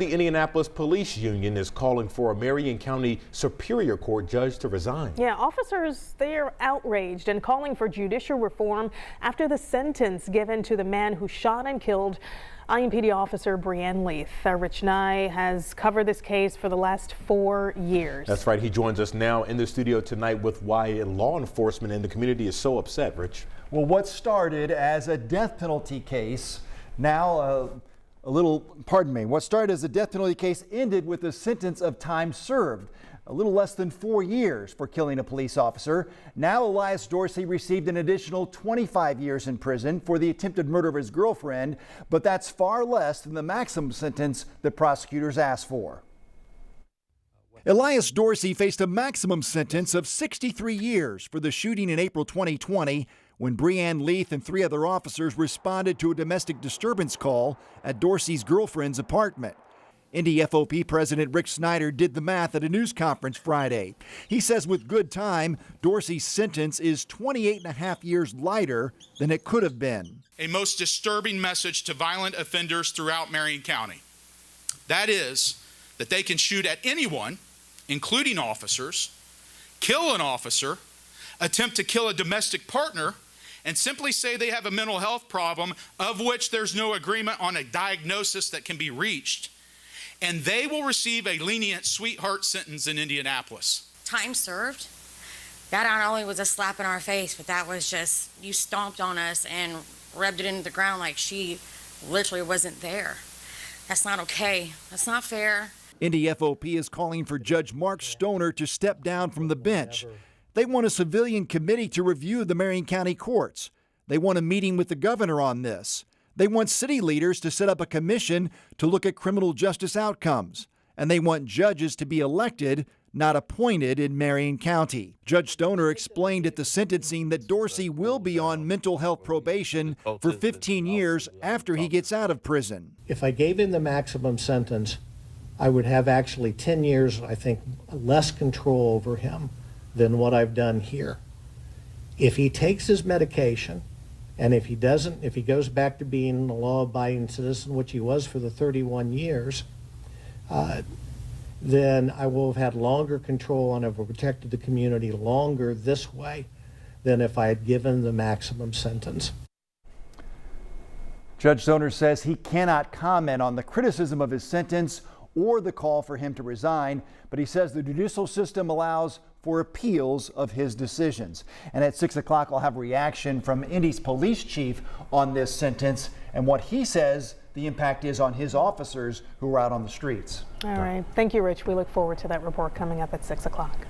The Indianapolis Police Union is calling for a Marion County Superior Court judge to resign. Yeah, officers, they're outraged and calling for judicial reform after the sentence given to the man who shot and killed IMPD officer Breann Leath. Rick Snyder has covered this case for the last 4 years. That's right. He joins us now in the studio tonight with why law enforcement in the community is so upset. Rich. Well, what started as a death penalty case now what started as a death penalty case ended with a sentence of time served, a little less than 4 years for killing a police officer. Now Elliahs Dorsey received an additional 25 years in prison for the attempted murder of his girlfriend, but that's far less than the maximum sentence that prosecutors asked for. Elliahs Dorsey faced a maximum sentence of 63 years for the shooting in April 2020 when Breann Leath and 3 other officers responded to a domestic disturbance call at Dorsey's girlfriend's apartment. Indy FOP President Rick Snyder did the math at a news conference Friday. He says with good time, Dorsey's sentence is 28.5 years lighter than it could have been. A most disturbing message to violent offenders throughout Marion County. That is that they can shoot at anyone, including officers, kill an officer, attempt to kill a domestic partner, and simply say they have a mental health problem of which there's no agreement on a diagnosis that can be reached, and they will receive a lenient sweetheart sentence in Indianapolis. Time served. That not only was a slap in our face, but that was just, you stomped on us and rubbed it into the ground like she literally wasn't there. That's not okay. That's not fair. Indy FOP is calling for Judge Mark Stoner to step down from the bench. They want a civilian committee to review the Marion County courts. They want a meeting with the governor on this. They want city leaders to set up a commission to look at criminal justice outcomes. And they want judges to be elected, not appointed in Marion County. Judge Stoner explained at the sentencing that Dorsey will be on mental health probation for 15 years after he gets out of prison. If I gave him the maximum sentence, I would have actually 10 years, I think, less control over him than what I've done here. If he takes his medication, and if he goes back to being a law-abiding citizen, which he was for the 31 years, then I will have had longer control and have protected the community longer this way than if I had given the maximum sentence. Judge Stoner says he cannot comment on the criticism of his sentence or the call for him to resign, but he says the judicial system allows for appeals of his decisions. And at 6 o'clock, I'll have a reaction from Indy's police chief on this sentence and what he says the impact is on his officers who are out on the streets. All right. Thank you, Rich. We look forward to that report coming up at 6 o'clock.